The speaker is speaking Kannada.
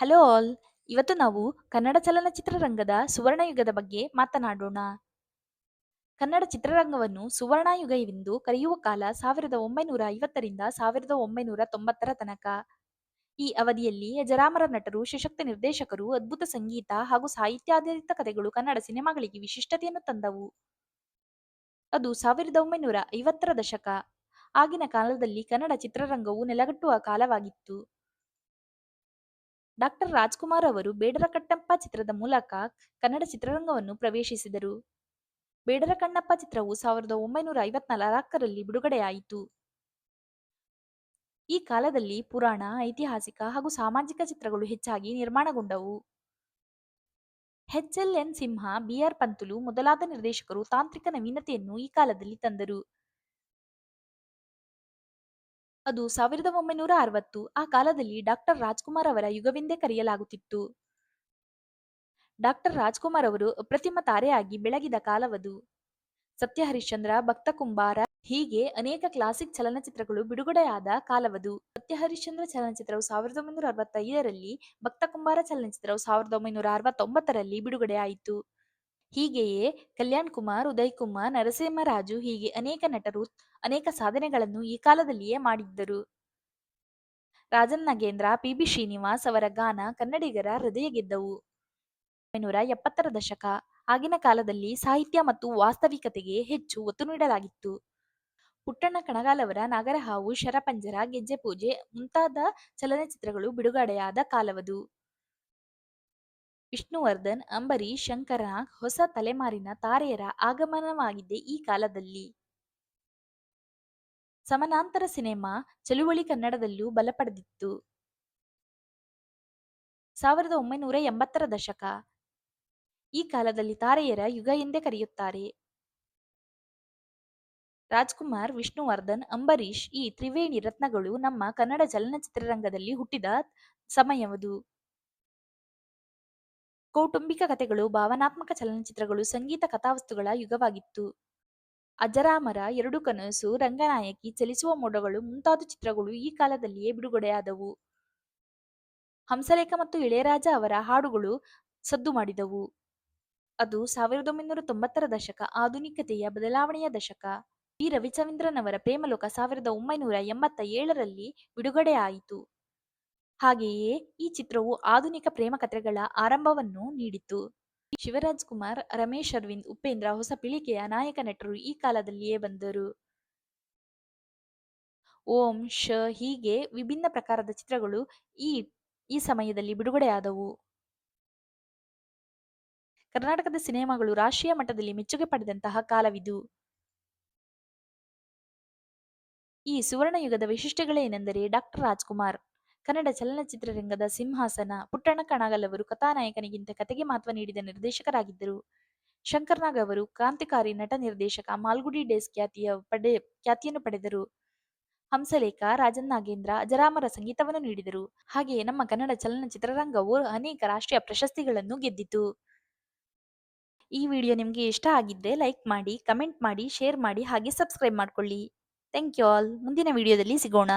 Hello all! ಇವತ್ತು ನಾವು ಕನ್ನಡ ಚಲನಚಿತ್ರರಂಗದ ಸುವರ್ಣಯುಗದ ಬಗ್ಗೆ ಮಾತನಾಡೋಣ. ಕನ್ನಡ ಚಿತ್ರರಂಗವನ್ನು ಸುವರ್ಣಯುಗ ಎಂದು ಕರೆಯುವ ಕಾಲ 1950 ರಿಂದ 1990 ತನಕ. ಈ ಅವಧಿಯಲ್ಲಿ ಅಜರಾಮರ ನಟರು, ಸಶಕ್ತ ನಿರ್ದೇಶಕರು, ಅದ್ಭುತ ಸಂಗೀತ ಹಾಗೂ ಸಾಹಿತ್ಯಾಧಾರಿತ ಕಥೆಗಳು ಕನ್ನಡ ಸಿನಿಮಾಗಳಿಗೆ ವಿಶಿಷ್ಟತೆಯನ್ನು ತಂದವು. ಅದು 1950ರ ದಶಕ. ಆಗಿನ ಕಾಲದಲ್ಲಿ ಕನ್ನಡ ಚಿತ್ರರಂಗವು ನೆಲಗಟ್ಟುವ ಕಾಲವಾಗಿತ್ತು. ಡಾಕ್ಟರ್ ರಾಜ್‌ಕುಮಾರ್ ಅವರು ಬೇಡರ ಕಣ್ಣಪ್ಪ ಚಿತ್ರದ ಮೂಲಕ ಕನ್ನಡ ಚಿತ್ರರಂಗವನ್ನು ಪ್ರವೇಶಿಸಿದರು. ಬೇಡರ ಕಣ್ಣಪ್ಪ ಚಿತ್ರವು 1954ರಲ್ಲಿ ಬಿಡುಗಡೆಯಾಯಿತು. ಈ ಕಾಲದಲ್ಲಿ ಪುರಾಣ, ಐತಿಹಾಸಿಕ ಹಾಗೂ ಸಾಮಾಜಿಕ ಚಿತ್ರಗಳು ಹೆಚ್ಚಾಗಿ ನಿರ್ಮಾಣಗೊಂಡವು. ಎಚ್.ಎಲ್.ಎನ್ ಸಿಂಹ, ಬಿ.ಆರ್. ಪಂತುಲು ಮೊದಲಾದ ನಿರ್ದೇಶಕರು ತಾಂತ್ರಿಕ ನವೀನತೆಯನ್ನು ಈ ಕಾಲದಲ್ಲಿ ತಂದರು. ಅದು 1960. ಆ ಕಾಲದಲ್ಲಿ ಡಾಕ್ಟರ್ ರಾಜ್‌ಕುಮಾರ್ ಅವರ ಯುಗವೆಂದೇ ಕರೆಯಲಾಗುತ್ತಿತ್ತು. ಡಾಕ್ಟರ್ ರಾಜ್‌ಕುಮಾರ್ ಅವರು ಅಪ್ರತಿಮ ತಾರೆಯಾಗಿ ಬೆಳಗಿದ ಕಾಲವದು. ಸತ್ಯ ಹರಿಶ್ಚಂದ್ರ, ಭಕ್ತ ಕುಂಬಾರ ಹೀಗೆ ಅನೇಕ ಕ್ಲಾಸಿಕ್ ಚಲನಚಿತ್ರಗಳು ಬಿಡುಗಡೆಯಾದ ಕಾಲವದು. ಸತ್ಯ ಹರಿಶ್ಚಂದ್ರ ಚಲನಚಿತ್ರವು 1965ರಲ್ಲಿ, ಭಕ್ತ ಕುಂಬಾರ ಚಲನಚಿತ್ರವು 1969ರಲ್ಲಿ ಬಿಡುಗಡೆಯಾಯಿತು. ಹೀಗೆಯೇ ಕಲ್ಯಾಣ್ ಕುಮಾರ್, ಉದಯ್ ಕುಮಾರ್, ನರಸಿಂಹರಾಜು ಹೀಗೆ ಅನೇಕ ನಟರು ಅನೇಕ ಸಾಧನೆಗಳನ್ನು ಈ ಕಾಲದಲ್ಲಿಯೇ ಮಾಡಿದ್ದರು. ರಾಜನ್ ನಾಗೇಂದ್ರ, ಪಿ.ಬಿ. ಶ್ರೀನಿವಾಸ್ ಅವರ ಗಾನ ಕನ್ನಡಿಗರ ಹೃದಯ ಗೆದ್ದವು. 1970ರ ದಶಕ. ಆಗಿನ ಕಾಲದಲ್ಲಿ ಸಾಹಿತ್ಯ ಮತ್ತು ವಾಸ್ತವಿಕತೆಗೆ ಹೆಚ್ಚು ಒತ್ತು ನೀಡಲಾಗಿತ್ತು. ಪುಟ್ಟಣ್ಣ ಕಣಗಾಲ್ ಅವರ ನಾಗರಹಾವು, ಶರಪಂಜರ, ಗೆಜ್ಜೆಪೂಜೆ ಮುಂತಾದ ಚಲನಚಿತ್ರಗಳು ಬಿಡುಗಡೆಯಾದ ಕಾಲವದು. ವಿಷ್ಣುವರ್ಧನ್, ಅಂಬರೀಶ್, ಶಂಕರನಾಗ್ ಹೊಸ ತಲೆಮಾರಿನ ತಾರೆಯರ ಆಗಮನವಾಗಿದೆ ಈ ಕಾಲದಲ್ಲಿ. ಸಮಾನಾಂತರ ಸಿನೆಮಾ ಚಳುವಳಿ ಕನ್ನಡದಲ್ಲೂ ಬಲಪಡೆದಿತ್ತು. 1980ರ ದಶಕ. ಈ ಕಾಲದಲ್ಲಿ ತಾರೆಯರ ಯುಗ ಎಂದೇ ಕರೆಯುತ್ತಾರೆ. ರಾಜ್‌ಕುಮಾರ್, ವಿಷ್ಣುವರ್ಧನ್, ಅಂಬರೀಶ್ ಈ ತ್ರಿವೇಣಿ ರತ್ನಗಳು ನಮ್ಮ ಕನ್ನಡ ಚಲನಚಿತ್ರರಂಗದಲ್ಲಿ ಹುಟ್ಟಿದ ಸಮಯವದು. ಕೌಟುಂಬಿಕ ಕಥೆಗಳು, ಭಾವನಾತ್ಮಕ ಚಲನಚಿತ್ರಗಳು, ಸಂಗೀತ ಕಥಾವಸ್ತುಗಳ ಯುಗವಾಗಿತ್ತು. ಅಜರಾಮರ, ಎರಡು ಕನಸು, ರಂಗನಾಯಕಿ, ಚಲಿಸುವ ಮೋಡಗಳು ಮುಂತಾದ ಚಿತ್ರಗಳು ಈ ಕಾಲದಲ್ಲಿಯೇ ಬಿಡುಗಡೆಯಾದವು. ಹಂಸಲೇಖ ಮತ್ತು ಇಳೆಯರಾಜ ಅವರ ಹಾಡುಗಳು ಸದ್ದು ಮಾಡಿದವು. ಅದು 1990ರ ದಶಕ, ಆಧುನಿಕತೆಯ ಬದಲಾವಣೆಯ ದಶಕ. ವಿ. ರವಿಚಂದ್ರನ್ ಅವರ ಪ್ರೇಮಲೋಕ 1987ರಲ್ಲಿ ಬಿಡುಗಡೆಯಾಯಿತು. ಹಾಗೆಯೇ ಈ ಚಿತ್ರವು ಆಧುನಿಕ ಪ್ರೇಮ ಕಥೆಗಳ ಆರಂಭವನ್ನು ನೀಡಿತು. ಶಿವರಾಜ್ ಕುಮಾರ್, ರಮೇಶ್ ಅರವಿಂದ್, ಉಪೇಂದ್ರ ಹೊಸ ಪೀಳಿಗೆಯ ನಾಯಕ ನಟರು ಈ ಕಾಲದಲ್ಲಿಯೇ ಬಂದರು. ಓಂ, ಶ ಹೀಗೆ ವಿಭಿನ್ನ ಪ್ರಕಾರದ ಚಿತ್ರಗಳು ಈ ಸಮಯದಲ್ಲಿ ಬಿಡುಗಡೆಯಾದವು. ಕರ್ನಾಟಕದ ಸಿನೆಮಾಗಳು ರಾಷ್ಟ್ರೀಯ ಮಟ್ಟದಲ್ಲಿ ಮೆಚ್ಚುಗೆ ಪಡೆದಂತಹ ಕಾಲವಿದು. ಈ ಸುವರ್ಣಯುಗದ ವೈಶಿಷ್ಟ್ಯಗಳೇನೆಂದರೆ ಡಾಕ್ಟರ್ ರಾಜ್‌ಕುಮಾರ್ ಕನ್ನಡ ಚಲನಚಿತ್ರರಂಗದ ಸಿಂಹಾಸನ. ಪುಟ್ಟಣ್ಣ ಕಣಗಾಲ್ ಅವರು ಕಥಾನಾಯಕನಿಗಿಂತ ಕಥೆಗೆ ಮಹತ್ವ ನೀಡಿದ ನಿರ್ದೇಶಕರಾಗಿದ್ದರು. ಶಂಕರ್ನಾಗ್ ಅವರು ಕ್ರಾಂತಿಕಾರಿ ನಟ ನಿರ್ದೇಶಕ. ಮಾಲ್ಗುಡಿ ಡೇಸ್ ಖ್ಯಾತಿಯನ್ನು ಪಡೆದರು. ಹಂಸಲೇಖ, ರಾಜನ್ ನಾಗೇಂದ್ರ ಅಜರಾಮರ ಸಂಗೀತವನ್ನು ನೀಡಿದರು. ಹಾಗೆಯೇ ನಮ್ಮ ಕನ್ನಡ ಚಲನಚಿತ್ರರಂಗವು ಅನೇಕ ರಾಷ್ಟ್ರೀಯ ಪ್ರಶಸ್ತಿಗಳನ್ನು ಗೆದ್ದಿತು. ಈ ವಿಡಿಯೋ ನಿಮಗೆ ಇಷ್ಟ ಆಗಿದ್ರೆ ಲೈಕ್ ಮಾಡಿ, ಕಮೆಂಟ್ ಮಾಡಿ, ಶೇರ್ ಮಾಡಿ ಹಾಗೆ ಸಬ್ಸ್ಕ್ರೈಬ್ ಮಾಡ್ಕೊಳ್ಳಿ. Thank you all. ಮುಂದಿನ ವಿಡಿಯೋದಲ್ಲಿ ಸಿಗೋಣ.